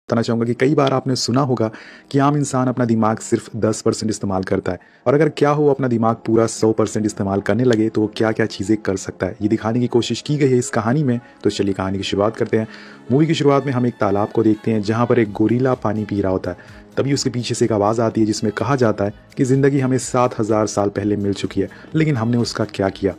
बताना चाहूँगा कि कई बार आपने सुना होगा कि आम इंसान अपना दिमाग सिर्फ 10% इस्तेमाल करता है, और अगर क्या हो अपना दिमाग पूरा 100% इस्तेमाल करने लगे तो वो क्या क्या चीज़ें कर सकता है, ये दिखाने की कोशिश की गई है इस कहानी में। तो चलिए कहानी की शुरुआत करते हैं। मूवी की शुरुआत में हम एक तालाब को देखते हैं जहाँ पर एक गोरिल्ला पानी पी रहा होता है। तभी उसके पीछे से एक आवाज़ आती है जिसमें कहा जाता है कि ज़िंदगी हमें 7,000 साल पहले मिल चुकी है, लेकिन हमने उसका क्या किया।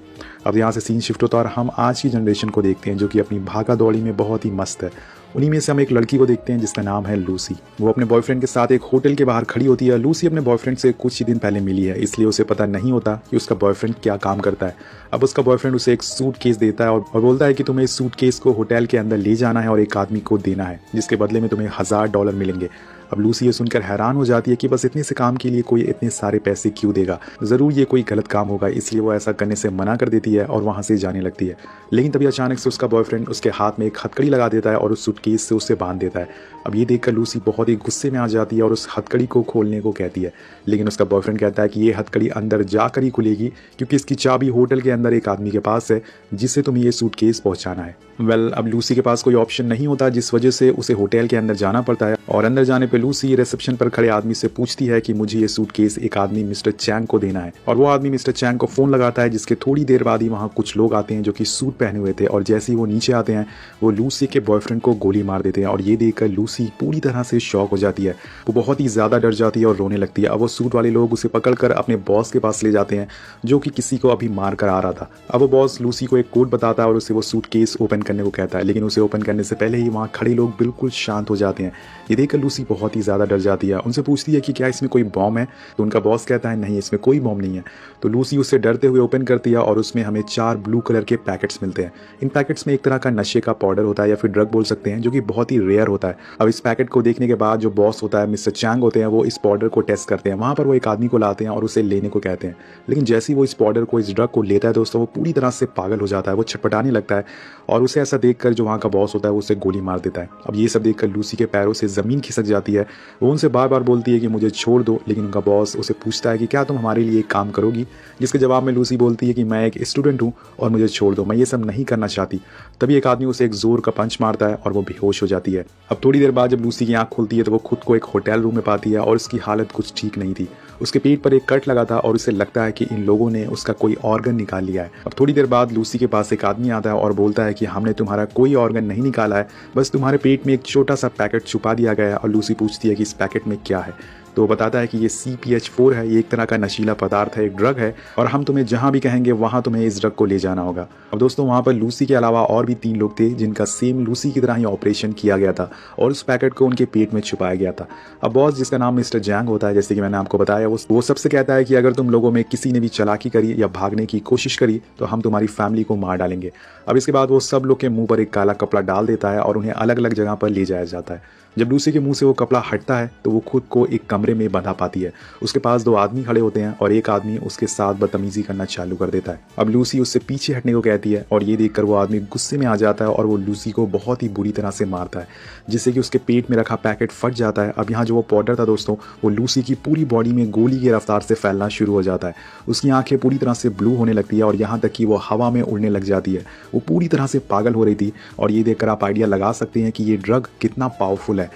अब यहाँ से सीन शिफ्ट होता है और हम आज की जनरेशन को देखते हैं जो कि अपनी भागा दौड़ी में बहुत ही मस्त है। उन्हीं में से हम एक लड़की को देखते हैं जिसका नाम है लूसी। वो अपने बॉयफ्रेंड के साथ एक होटल के बाहर खड़ी होती है। लूसी अपने बॉयफ्रेंड से कुछ ही दिन पहले मिली है, इसलिए उसे पता नहीं होता कि उसका बॉयफ्रेंड क्या काम करता है। अब उसका बॉयफ्रेंड उसे एक सूटकेस देता है और बोलता है कि तुम्हें इस सूटकेस को होटल के अंदर ले जाना है और एक आदमी को देना है, जिसके बदले में तुम्हें $1000 मिलेंगे। अब लूसी ये सुनकर हैरान हो जाती है कि बस इतने से काम के लिए कोई इतने सारे पैसे क्यों देगा, ज़रूर ये कोई गलत काम होगा, इसलिए वो ऐसा करने से मना कर देती है और वहाँ से जाने लगती है। लेकिन तभी अचानक से उसका बॉयफ्रेंड उसके हाथ में एक हथकड़ी लगा देता है और उस सूटकेस से उसे बांध देता है। अब ये देखकर लूसी बहुत ही गुस्से में आ जाती है और उस हथकड़ी को खोलने को कहती है, लेकिन उसका बॉयफ्रेंड कहता है कि ये हथकड़ी अंदर जाकर ही खुलेगी क्योंकि इसकी चाबी होटल के अंदर एक आदमी के पास है जिससे तुम्हें ये सूटकेस पहुंचाना है। अब लूसी के पास कोई ऑप्शन नहीं होता, जिस वजह से उसे होटल के अंदर जाना पड़ता है। और अंदर जाने पे लूसी रिसेप्शन पर खड़े आदमी से पूछती है कि मुझे ये सूटकेस एक आदमी मिस्टर चैंग को देना है। और वो आदमी मिस्टर चैंग को फोन लगाता है, जिसके थोड़ी देर बाद ही वहाँ कुछ लोग आते हैं जो कि सूट पहने हुए थे, और जैसे ही वो नीचे आते हैं वो लूसी के बॉयफ्रेंड को गोली मार देते हैं। और ये देखकर लूसी पूरी तरह से शॉक हो जाती है, वो बहुत ही ज़्यादा डर जाती है और रोने लगती है। अब वो सूट वाले लोग उसे पकड़कर अपने बॉस के पास ले जाते हैं जो कि किसी को अभी मार कर आ रहा था। अब वो बॉस लूसी को एक कोड बताता है और उसे वो सूटकेस ओपन करने को कहता है, लेकिन उसे ओपन करने से पहले ही वहाँ खड़े लोग बिल्कुल शांत हो जाते हैं। ये देखकर लूसी बहुत ही ज़्यादा डर जाती है। उनसे पूछती है कि क्या इसमें कोई बॉम्ब है, तो उनका बॉस कहता है नहीं, इसमें कोई बॉम्ब नहीं है। तो लूसी उससे डरते हुए ओपन करती है और उसमें हमें 4 ब्लू कलर के पैकेट्स मिलते हैं। इन पैकेट्स में एक तरह का नशे का पाउडर होता है या फिर ड्रग बोल सकते हैं, जो कि बहुत ही रेयर होता है। अब इस पैकेट को देखने के बाद जो बॉस होता है मिस्टर चैंग होते हैं, वो इस पाउडर को टेस्ट करते हैं। वहाँ पर वो एक आदमी को लाते हैं और उसे लेने को कहते हैं, लेकिन जैसे ही वो इस पाउडर को, इस ड्रग को लेता है दोस्तों, वो पूरी तरह से पागल हो जाता है, वो छटपटाने लगता है और उसे ऐसा देखकर जो वहाँ का बॉस होता है वो उसे गोली मार देता है। अब ये सब देखकर लूसी के पैरों से ज़मीन खिसक जाती है। वो उनसे बार बार बोलती है कि मुझे छोड़ दो, लेकिन उनका बॉस उसे पूछता है कि क्या तुम हमारे लिए एक काम करोगी, जिसके जवाब में लूसी बोलती है कि मैं एक स्टूडेंट हूँ और मुझे छोड़ दो, मैं ये सब नहीं करना चाहती। तभी एक आदमी उसे एक जोर का पंच मारता है और वो बेहोश हो जाती है। अब थोड़ी देर बाद जब लूसी की आंख खुलती है तो वो खुद को एक होटल रूम में पाती है और उसकी हालत कुछ ठीक नहीं थी। उसके पेट पर एक कट लगा था और उसे लगता है कि इन लोगों ने उसका कोई ऑर्गन निकाल लिया है। अब थोड़ी देर बाद लूसी के पास एक आदमी आता है और बोलता है कि हमने तुम्हारा कोई ऑर्गन नहीं निकाला है, बस तुम्हारे पेट में एक छोटा सा पैकेट छुपा दिया गया है। और लूसी पूछती है कि इस पैकेट में क्या है, तो वो बताता है कि ये CPH4 है, ये एक तरह का नशीला पदार्थ है, एक ड्रग है, और हम तुम्हें जहाँ भी कहेंगे वहाँ तुम्हें इस ड्रग को ले जाना होगा। अब दोस्तों वहाँ पर लूसी के अलावा और भी 3 लोग थे जिनका सेम लूसी की तरह ही ऑपरेशन किया गया था और उस पैकेट को उनके पेट में छुपाया गया था। अब बॉस, जिसका नाम मिस्टर जैंग होता है, जैसे कि मैंने आपको बताया, वो सबसे कहता है कि अगर तुम लोगों में किसी ने भी चालाकी करी या भागने की कोशिश करी तो हम तुम्हारी फैमिली को मार डालेंगे। अब इसके बाद वो सब लोग के मुंह पर एक काला कपड़ा डाल देता है और उन्हें अलग अलग जगह पर ले जाया जाता है। जब लूसी के मुंह से वो कपड़ा हटता है तो वो खुद को एक कमरे में बंधा पाती है। उसके पास 2 आदमी खड़े होते हैं और एक आदमी उसके साथ बदतमीजी करना चालू कर देता है। अब लूसी उससे पीछे हटने को कहती है और ये देखकर वो आदमी गुस्से में आ जाता है और वो लूसी को बहुत ही बुरी तरह से मारता है, जिससे कि उसके पेट में रखा पैकेट फट जाता है। अब यहाँ जो वो पाउडर था दोस्तों, वो लूसी की पूरी बॉडी में गोली की रफ्तार से फैलना शुरू हो जाता है। उसकी आंखें पूरी तरह से ब्लू होने लगती है और यहाँ तक कि वो हवा में उड़ने लग जाती है। वो पूरी तरह से पागल हो रही थी और ये देखकर आप आइडिया लगा सकते हैं कि ये ड्रग कितना पावरफुल है।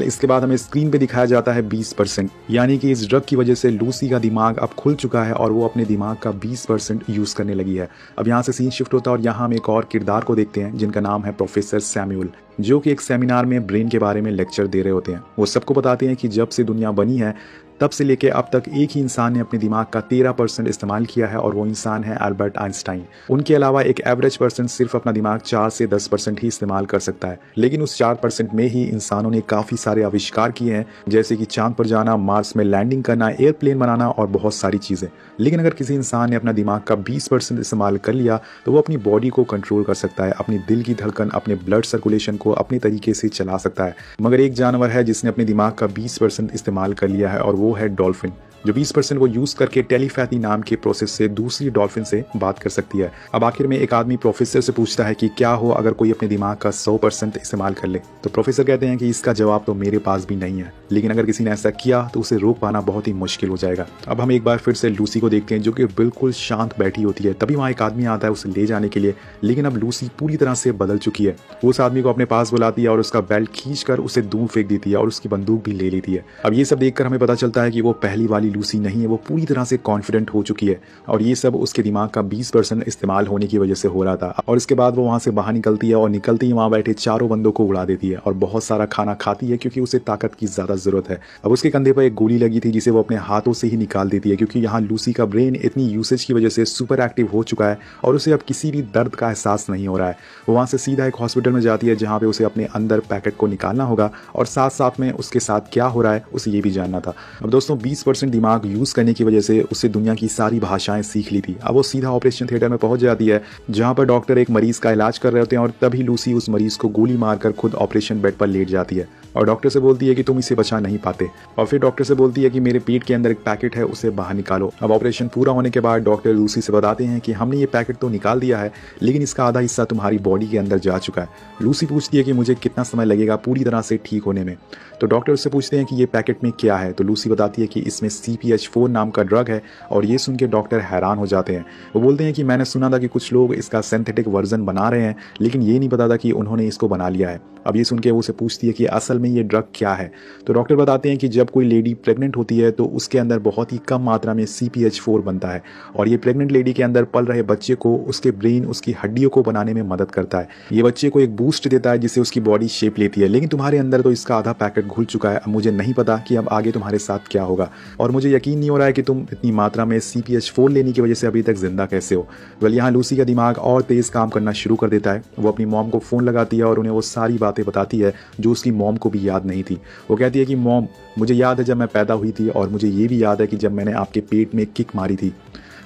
इसके बाद हमें स्क्रीन पे दिखाया जाता है 20%, यानी कि इस ड्रग की वजह से लूसी का दिमाग अब खुल चुका है और वो अपने दिमाग का 20% यूज करने लगी है। अब यहाँ से सीन शिफ्ट होता है और यहाँ हम एक और किरदार को देखते हैं जिनका नाम है प्रोफेसर सैमुअल, जो कि एक सेमिनार में ब्रेन के बारे में लेक्चर दे रहे होते हैं। वो सबको बताते हैं कि जब से दुनिया बनी है तब से लेके अब तक एक ही इंसान ने अपने दिमाग का 13% इस्तेमाल किया है और वो इंसान है अल्बर्ट आइंस्टाइन। उनके अलावा एक एवरेज पर्सन सिर्फ अपना दिमाग 4 से 10% ही इस्तेमाल कर सकता है, लेकिन उस 4% में ही इंसानों ने काफ़ी सारे आविष्कार किए हैं, जैसे कि चांद पर जाना, मार्स में लैंडिंग करना, एयरप्लेन बनाना और बहुत सारी चीज़ें। लेकिन अगर किसी इंसान ने अपना दिमाग का 20% इस्तेमाल कर लिया तो वो अपनी बॉडी को कंट्रोल कर सकता है, अपनी दिल की धड़कन, अपने ब्लड सर्कुलेशन को अपने तरीके से चला सकता है। मगर एक जानवर है जिसने अपने दिमाग का 20% इस्तेमाल कर लिया है और वो है डॉल्फिन, जो 20% को यूज करके टेलीपैथी नाम के प्रोसेस से दूसरी डॉल्फिन से बात कर सकती है। अब आखिर में एक आदमी प्रोफेसर से पूछता है कि क्या हो अगर कोई अपने दिमाग का 100% इस्तेमाल कर ले, तो प्रोफेसर कहते हैं कि इसका जवाब तो मेरे पास भी नहीं है। लेकिन अगर किसी ने ऐसा किया तो उसे रोक पाना बहुत ही मुश्किल हो जाएगा। अब हम एक बार फिर से लूसी को देखते हैं जो कि बिल्कुल शांत बैठी होती है। तभी वहाँ एक आदमी आता है उसे ले जाने के लिए, लेकिन अब लूसी पूरी तरह से बदल चुकी है। वो उस आदमी को अपने पास बुलाती है और उसका बेल्ट खींचकर उसे दूर फेंक देती है और उसकी बंदूक भी ले लेती है। अब ये सब देखकर हमें पता चलता है कि वो पहली वाली लूसी नहीं है, वो पूरी तरह से कॉन्फिडेंट हो चुकी है और ये सब उसके दिमाग का 20% इस्तेमाल होने की वजह से हो रहा था। और इसके बाद वो वहाँ से बाहर निकलती है और निकलती ही वहाँ बैठे चारों बंदों को उड़ा देती है और बहुत सारा खाना खाती है क्योंकि उसे ताकत की ज़्यादा ज़रूरत है। अब उसके कंधे पर एक गोली लगी थी जिसे वो अपने हाथों से ही निकाल देती है क्योंकि यहाँ लूसी का ब्रेन इतनी यूसेज की वजह से सुपर एक्टिव हो चुका है और उसे अब किसी भी दर्द का एहसास नहीं हो रहा है। वो वहाँ से सीधा एक हॉस्पिटल में जाती है जहाँ पे उसे अपने अंदर पैकेट को निकालना होगा और साथ साथ में उसके साथ क्या हो रहा है उसे ये भी जानना था। अब दोस्तों 20% दिमाग यूज़ करने की वजह से उससे दुनिया की सारी भाषाएं सीख ली थी। अब वो सीधा ऑपरेशन थिएटर में पहुंच जाती है जहाँ पर डॉक्टर एक मरीज का इलाज कर रहे होते हैं और तभी लूसी उस मरीज को गोली मारकर खुद ऑपरेशन बेड पर लेट जाती है और डॉक्टर से बोलती है कि तुम इसे बचा नहीं पाते। और फिर डॉक्टर से बोलती है कि मेरे पेट के अंदर एक पैकेट है, उसे बाहर निकालो। अब ऑपरेशन पूरा होने के बाद डॉक्टर लूसी से बताते हैं कि हमने ये पैकेट तो निकाल दिया है लेकिन इसका आधा हिस्सा तुम्हारी बॉडी के अंदर जा चुका है। लूसी पूछती है कि मुझे कितना समय लगेगा पूरी तरह से ठीक होने में। तो डॉक्टर उससे पूछते हैं कि ये पैकेट में क्या है। तो लूसी बताती है कि इसमें CPH4 नाम का ड्रग है और ये सुन के डॉक्टर हैरान हो जाते हैं। वो बोलते हैं कि मैंने सुना था कि कुछ लोग इसका सिंथेटिक वर्जन बना रहे हैं लेकिन ये नहीं पता था कि उन्होंने इसको बना लिया है। अब ये सुन के वो उसे पूछती है कि असल में ये ड्रग क्या है। तो डॉक्टर बताते हैं कि जब कोई लेडी प्रेग्नेंट होती है तो उसके अंदर बहुत ही कम मात्रा में CPH4 बनता है और ये प्रेग्नेंट लेडी के अंदर पल रहे बच्चे को उसके ब्रेन उसकी हड्डियों को बनाने में मदद करता है। ये बच्चे को एक बूस्ट देता है जिससे उसकी बॉडी शेप लेती है। लेकिन तुम्हारे अंदर तो इसका आधा पैकेट घुल चुका है। अब मुझे नहीं पता कि अब आगे तुम्हारे साथ क्या होगा और मुझे यकीन नहीं हो रहा है कि तुम इतनी मात्रा में CPH4 लेने की वजह से अभी तक जिंदा कैसे हो। वेल यहाँ लूसी का दिमाग और तेज काम करना शुरू कर देता है। वो अपनी मॉम को फ़ोन लगाती है और उन्हें वो सारी बातें बताती है जो उसकी मॉम को भी याद नहीं थी। वो कहती है कि मॉम, मुझे याद है जब मैं पैदा हुई थी और मुझे ये भी याद है कि जब मैंने आपके पेट में किक मारी थी।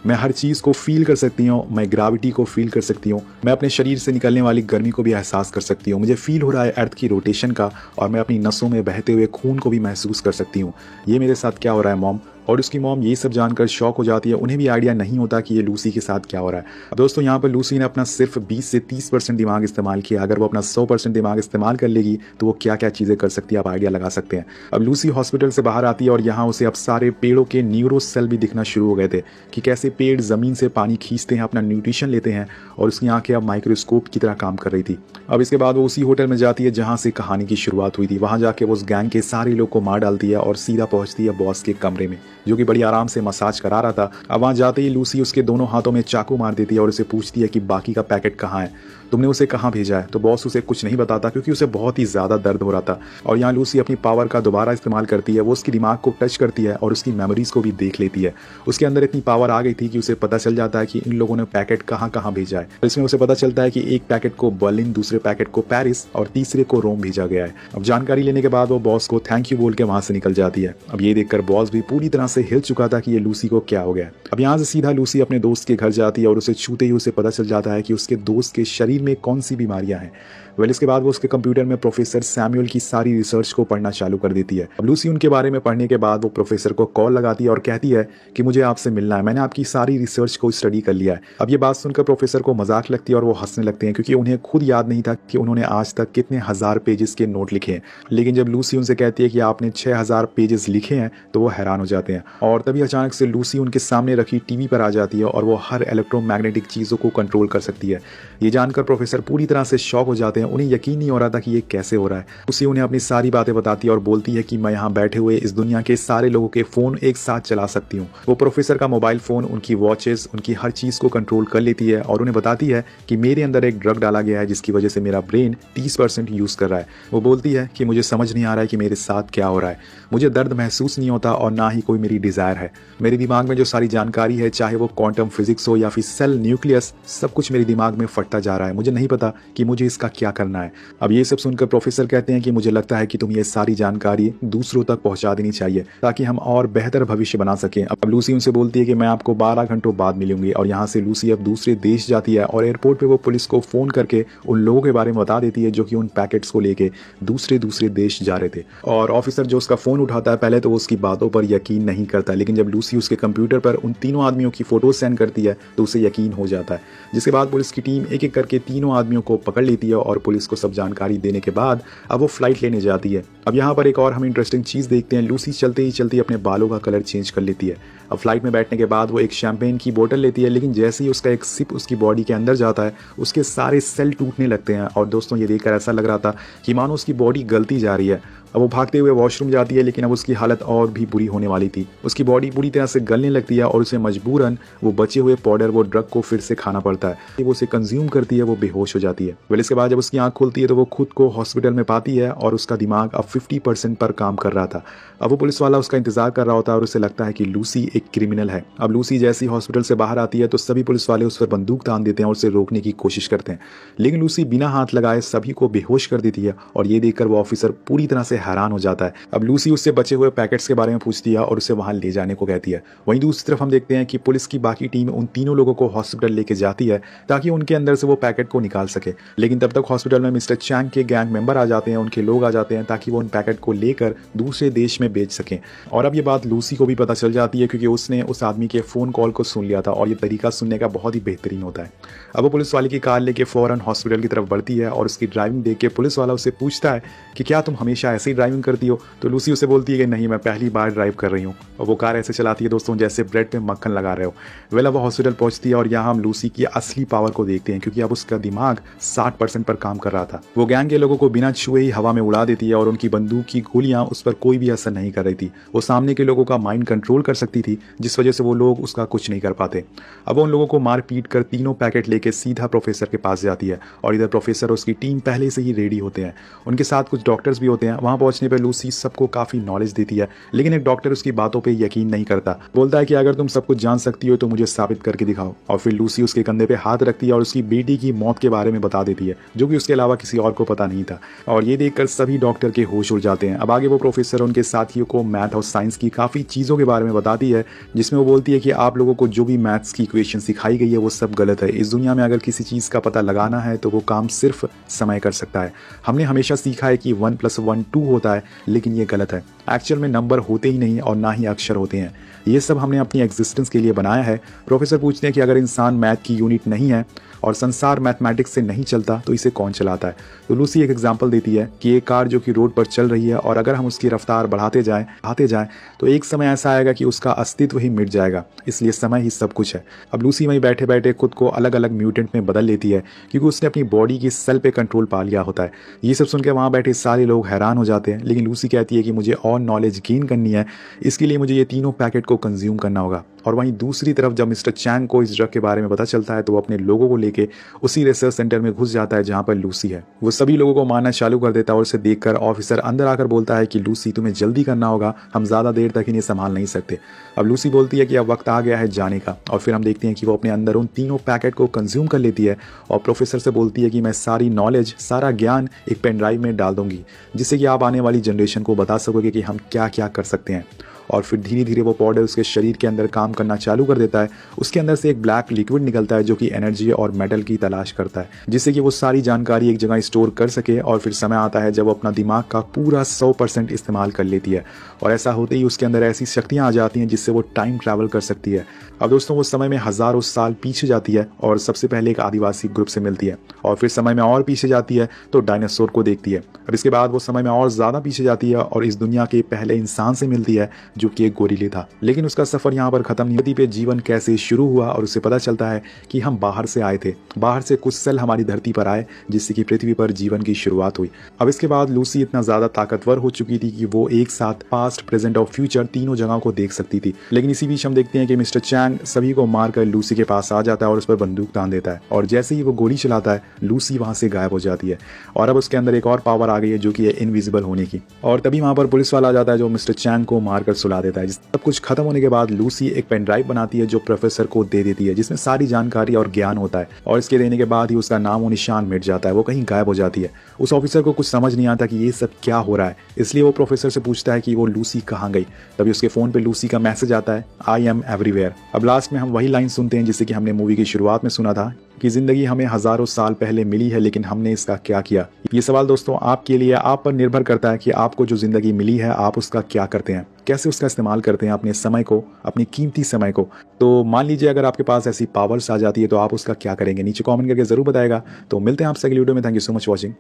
मैं हर चीज़ को फील कर सकती हूँ, मैं ग्रेविटी को फील कर सकती हूँ, मैं अपने शरीर से निकलने वाली गर्मी को भी एहसास कर सकती हूँ। मुझे फील हो रहा है अर्थ की रोटेशन का और मैं अपनी नसों में बहते हुए खून को भी महसूस कर सकती हूँ। ये मेरे साथ क्या हो रहा है मॉम। और उसकी मॉम ये सब जानकर शॉक हो जाती है। उन्हें भी आइडिया नहीं होता कि ये लूसी के साथ क्या हो रहा है। अब दोस्तों यहाँ पर लूसी ने अपना सिर्फ 20 से 30% दिमाग इस्तेमाल किया। अगर वो अपना 100% दिमाग इस्तेमाल कर लेगी तो वो क्या क्या चीज़ें कर सकती है, आप आइडिया लगा सकते हैं। अब लूसी हॉस्पिटल से बाहर आती है और यहाँ उसे अब सारे पेड़ों के न्यूरो सेल भी दिखना शुरू हो गए थे कि कैसे पेड़ ज़मीन से पानी खींचते हैं, अपना न्यूट्रिशन लेते हैं और उसकी आंखें अब माइक्रोस्कोप की तरह काम कर रही थी। अब इसके बाद वो उसी होटल में जाती है जहाँ से कहानी की शुरुआत हुई थी। वहाँ जाके वो उस गैंग के सारे लोग को मार डालती है और सीधा पहुँचती है बॉस के कमरे में जो कि बड़ी आराम से मसाज करा रहा था। अब वहाँ जाते ही लूसी उसके दोनों हाथों में चाकू मार देती है और उसे पूछती है कि बाकी का पैकेट कहाँ है, तुमने उसे कहाँ भेजा है। तो बॉस उसे कुछ नहीं बताता क्योंकि उसे बहुत ही ज़्यादा दर्द हो रहा था। और यहाँ लूसी अपनी पावर का दोबारा इस्तेमाल करती है। वो उसकी दिमाग को टच करती है और उसकी मेमोरीज को भी देख लेती है। उसके अंदर इतनी पावर आ गई थी कि उसे पता चल जाता है कि इन लोगों ने पैकेट कहाँ कहाँ भेजा है। इसमें उसे पता चलता है कि एक पैकेट को बर्लिन, दूसरे पैकेट को पेरिस और तीसरे को रोम भेजा गया है। अब जानकारी लेने के बाद वो बॉस को थैंक यू बोल के वहाँ से निकल जाती है। अब ये देखकर बॉस भी पूरी तरह से हिल चुका था कि ये लूसी को क्या हो गया। अब यहाँ से सीधा लूसी अपने दोस्त के घर जाती है और उसे छूते ही उसे पता चल जाता है कि उसके दोस्त के शरीर में कौन सी बीमारियां हैं। वेल इसके बाद वो उसके कंप्यूटर में प्रोफेसर सैमुअल की सारी रिसर्च को पढ़ना चालू कर देती है। अब लूसी उनके बारे में पढ़ने के बाद वो प्रोफेसर को कॉल लगाती है और कहती है कि मुझे आपसे मिलना है, मैंने आपकी सारी रिसर्च को स्टडी कर लिया है। अब ये बात सुनकर प्रोफेसर को मजाक लगती है और वो हंसने लगते हैं क्योंकि उन्हें खुद याद नहीं था कि उन्होंने आज तक कितने हजार पेजेस के नोट लिखे हैं। लेकिन जब लूसी उनसे कहती है कि आपने 6000 पेजेस लिखे हैं तो वो हैरान हो जाते हैं। और तभी अचानक से लूसी उनके सामने रखी टीवी पर आ जाती है और वो हर इलेक्ट्रोमैग्नेटिक चीज़ों को कंट्रोल कर सकती है। ये जानकर प्रोफेसर पूरी तरह से शॉक हो जाते हैं। उन्हें यकीन नहीं हो रहा था कि ये कैसे हो रहा है। उसी उन्हें अपनी सारी बातें बताती है और बोलती है कि मैं यहाँ बैठे हुए इस दुनिया के सारे लोगों के फ़ोन एक साथ चला सकती हूँ। वो प्रोफेसर का मोबाइल फ़ोन, उनकी वॉचेस, उनकी हर चीज़ को कंट्रोल कर लेती है और उन्हें बताती है कि मेरे अंदर एक ड्रग डाला गया है जिसकी वजह से मेरा ब्रेन 30% यूज़ कर रहा है। वो बोलती है कि मुझे समझ नहीं आ रहा है कि मेरे साथ क्या हो रहा है, मुझे दर्द महसूस नहीं होता और ना ही कोई मेरी डिज़ायर है। मेरे दिमाग में जो सारी जानकारी है, चाहे वो क्वांटम फिजिक्स हो या फिर सेल न्यूक्लियस, सब कुछ मेरे दिमाग में फटता जा रहा है। मुझे नहीं पता कि मुझे इसका क्या करना है। अब ये सब सुनकर प्रोफेसर कहते हैं कि मुझे लगता है कि तुम ये सारी जानकारी दूसरों तक पहुंचा देनी चाहिए ताकि हम और बेहतर भविष्य बना सकें। अब लूसी उनसे बोलती है कि मैं आपको 12 घंटों बाद मिलूंगी और यहाँ से लूसी अब दूसरे देश जाती है और एयरपोर्ट पे वो पुलिस को फ़ोन करके उन लोगों के बारे में बता देती है जो कि उन पैकेट्स को लेके दूसरे देश जा रहे थे। और ऑफिसर जो उसका फ़ोन उठाता है, पहले तो वो उसकी बातों पर यकीन नहीं नहीं करता, लेकिन जब लूसी उसके कंप्यूटर पर उन तीनों आदमियों की फ़ोटो सेंड करती है तो उसे यकीन हो जाता है। जिसके बाद पुलिस की टीम एक एक करके तीनों आदमियों को पकड़ लेती है और पुलिस को सब जानकारी देने के बाद अब वो फ्लाइट लेने जाती है। अब यहाँ पर एक और हम इंटरेस्टिंग चीज़ देखते हैं, लूसी चलते ही चलते अपने बालों का कलर चेंज कर लेती है। अब फ्लाइट में बैठने के बाद वो एक शैम्पेन की बोतल लेती है, लेकिन जैसे ही उसका एक सिप उसकी बॉडी के अंदर जाता है उसके सारे सेल टूटने लगते हैं। और दोस्तों ये देखकर ऐसा लग रहा था कि मानो उसकी बॉडी गलती जा रही है। अब वो भागते हुए वॉशरूम जाती है, लेकिन अब उसकी हालत और भी बुरी होने वाली थी। उसकी बॉडी पूरी तरह से गलने लगती है और उसे मजबूरन वो बचे हुए पाउडर वो ड्रग को फिर से खाना पड़ता है। वो उसे कंज्यूम करती है, वो बेहोश हो जाती है। वेल इसके बाद जब उसकी आंख खुलती है तो वो खुद को हॉस्पिटल में पाती है और उसका दिमाग अब 50% पर काम कर रहा था। अब वो पुलिस वाला उसका इंतजार कर रहा होता है और उसे लगता है कि लूसी एक क्रिमिनल है। अब लूसी जैसी हॉस्पिटल से बाहर आती है तो सभी पुलिस वाले उस पर बंदूक तान देते हैं और उसे रोकने की कोशिश करते हैं, लेकिन लूसी बिना हाथ लगाए सभी को बेहोश कर देती है। और ये देखकर वो ऑफिसर पूरी तरह से हैरान हो जाता है। अब लूसी उससे बचे हुए पैकेट्स के बारे में पूछती है और उसे वहां ले जाने को कहती है। वहीं दूसरी तरफ हम देखते हैं कि पुलिस की बाकी टीम उन तीनों लोगों को हॉस्पिटल लेके जाती है ताकि उनके अंदर से वो पैकेट को निकाल सके, लेकिन तब तक हॉस्पिटल में मिस्टर चैंग के गैंग मेंबर आ जाते हैं, उनके लोग आ जाते हैं ताकि वो उन पैकेट को लेकर दूसरे देश में बेच सकें। और अब ये बात लूसी को भी पता चल जाती है क्योंकि उसने उस आदमी के फ़ोन कॉल को सुन लिया था और ये तरीका सुनने का बहुत ही बेहतरीन होता है। अब वो पुलिस वाले की कार लेके फ़ौरन हॉस्पिटल की तरफ बढ़ती है और उसकी ड्राइविंग देख के पुलिस वाला उससे पूछता है कि क्या तुम हमेशा ऐसे ही ड्राइविंग करती हो? तो लूसी उसे बोलती है कि नहीं, मैं पहली बार ड्राइव कर रही हूँ। और वो कार ऐसे चलाती है दोस्तों जैसे ब्रेड पे मक्खन लगा रहे हो। वेल अब वो हॉस्पिटल पहुंचती है और यहाँ हम लूसी की असली पावर को देखते हैं क्योंकि अब उसका दिमाग 60% पर काम कर रहा था। वो गैंग के लोगों को बिना छुए ही हवा में उड़ा देती है और उनकी बंदूक की गोलियां उस पर कोई भी असर नहीं कर रही थी। वो सामने के लोगों का माइंड कंट्रोल कर सकती थी, जिस वजह से वो लोग उसका कुछ नहीं कर पाते। अब वो उन लोगों को मार पीट कर तीनों पैकेट लेके सीधा प्रोफेसर के पास जाती है और इधर प्रोफेसर और उसकी टीम पहले से ही रेडी होते हैं। उनके साथ कुछ डॉक्टर्स भी होते हैं। वहां पहुंचने पर लूसी सबको काफी नॉलेज देती है, लेकिन एक डॉक्टर उसकी बातों पे यकीन नहीं करता। बोलता है कि अगर तुम सब कुछ जान सकती हो तो मुझे साबित करके दिखाओ। और फिर लूसी उसके कंधे पे हाथ रखती है और उसकी बेटी की मौत के बारे में बता देती है, जो कि उसके अलावा किसी और को पता नहीं था। और ये देखकर सभी डॉक्टर के होश उड़ जाते हैं। अब आगे वो प्रोफेसर उनके साथियों को मैथ और साइंस की काफ़ी चीज़ों के बारे में बताती है, जिसमें वो बोलती है कि आप लोगों को जो भी मैथ्स की इक्वेशन सिखाई गई है वो सब गलत है। इस दुनिया में अगर किसी चीज़ का पता लगाना है तो वो काम सिर्फ समय कर सकता है। हमने हमेशा सीखा है कि 1+1 2 होता है, लेकिन ये गलत है। एक्चुअल में नंबर होते ही नहीं और ना ही अक्षर होते हैं। ये सब हमने अपनी एग्जिस्टेंस के लिए बनाया है। प्रोफेसर पूछते हैं कि अगर इंसान मैथ की यूनिट नहीं है और संसार मैथमेटिक्स से नहीं चलता तो इसे कौन चलाता है? तो लूसी एक एग्जांपल देती है कि एक कार जो कि रोड पर चल रही है और अगर हम उसकी रफ्तार बढ़ाते जाएं तो एक समय ऐसा आएगा कि उसका अस्तित्व ही मिट जाएगा। इसलिए समय ही सब कुछ है। अब लूसी वहीं बैठे बैठे खुद को अलग अलग म्यूटेंट में बदल लेती है क्योंकि उसने अपनी बॉडी की सेल पे कंट्रोल पा लिया होता है। ये सब सुनकर वहाँ बैठे सारे लोग हैरान हो जाते हैं, लेकिन लूसी कहती है कि मुझे और नॉलेज गेन करनी है, इसके लिए मुझे ये तीनों पैकेट को कंज्यूम करना होगा। और वहीं दूसरी तरफ जब मिस्टर चैंग को इस ड्रग के बारे में पता चलता है तो वो अपने लोगों को लेके उसी रिसर्च सेंटर में घुस जाता है जहां पर लूसी है। वो सभी लोगों को मारना चालू कर देता है और उसे देखकर ऑफिसर अंदर आकर बोलता है कि लूसी तुम्हें जल्दी करना होगा, हम ज़्यादा देर तक इन्हें संभाल नहीं सकते। अब लूसी बोलती है कि अब वक्त आ गया है जाने का। और फिर हम देखते हैं कि वो अपने अंदर उन तीनों पैकेट को कंज्यूम कर लेती है और प्रोफेसर से बोलती है कि मैं सारी नॉलेज, सारा ज्ञान एक पेन ड्राइव में डाल दूंगी, जिससे कि आप आने वाली जनरेशन को बता सकोगे कि हम क्या क्या कर सकते हैं। और फिर धीरे धीरे वो पाउडर उसके शरीर के अंदर काम करना चालू कर देता है। उसके अंदर से एक ब्लैक लिक्विड निकलता है जो कि एनर्जी और मेटल की तलाश करता है, जिससे कि वो सारी जानकारी एक जगह स्टोर कर सके। और फिर समय आता है जब वो अपना दिमाग का पूरा 100% इस्तेमाल कर लेती है और ऐसा होते ही उसके अंदर ऐसी शक्तियाँ आ जाती हैं जिससे वो टाइम ट्रैवल कर सकती है। अब दोस्तों वो समय में हज़ारों साल पीछे जाती है और सबसे पहले एक आदिवासी ग्रुप से मिलती है और फिर समय में और पीछे जाती है तो डायनासोर को देखती है। अब इसके बाद वो समय में और ज़्यादा पीछे जाती है और इस दुनिया के पहले इंसान से मिलती है जो कि एक गोरिल्ला था। लेकिन उसका सफ़र यहाँ पर ख़त्म नहीं होती पे जीवन कैसे शुरू हुआ और उसे पता चलता है कि हम बाहर से आए थे, बाहर से कुछ सेल हमारी धरती पर आए जिससे कि पृथ्वी पर जीवन की शुरुआत हुई। अब इसके बाद लूसी इतना ज़्यादा ताकतवर हो चुकी थी कि वो एक साथ पास्ट, प्रेजेंट और फ्यूचर तीनों जगहों को देख सकती थी। लेकिन इसी बीच हम देखते हैं कि मिस्टर चैंग सभी को मारकर लूसी के पास आ जाता है और उस पर बंदूक तान देता है और जैसे ही वो गोली चलाता है लूसी वहां से गायब हो जाती है। और अब उसके अंदर एक और पावर आ गई है जो कि है इनविजिबल होने की। और तभी वहां पर पुलिस वाला आ जाता है जो मिस्टर चैंग को मारकर सुला देता है। सब कुछ खत्म होने के बाद लूसी एक पेन ड्राइव बनाती है जो प्रोफेसर को दे देती है, जिसमें सारी जानकारी और ज्ञान होता है। और इसके देने के बाद ही उसका नाम और निशान मिट जाता है, वो कहीं गायब हो जाती है। उस ऑफिसर को कुछ समझ नहीं आता कि ये सब क्या हो रहा है, इसलिए वो प्रोफेसर से पूछता है कि वो लूसी कहाँ गई। तभी उसके फोन पे लूसी का मैसेज आता है, आई एम एवरीवेयर। अब लास्ट में हम वही लाइन सुनते हैं जिससे कि हमने मूवी की शुरुआत में सुना था, कि ज़िंदगी हमें हज़ारों साल पहले मिली है, लेकिन हमने इसका क्या किया? ये सवाल दोस्तों आपके लिए आप पर निर्भर करता है कि आपको जो ज़िंदगी मिली है, आप उसका क्या करते हैं? कैसे उसका इस्तेमाल करते हैं अपने समय को, अपनी कीमती समय को? तो मान लीजिए अगर आपके पास ऐसी पावर्स आ जाती है, तो आप उसका क्या करेंगे? नीचे कमेंट करके ज़रूर बताइएगा। तो मिलते हैं आपसे अगली वीडियो में। Thank you so much watching.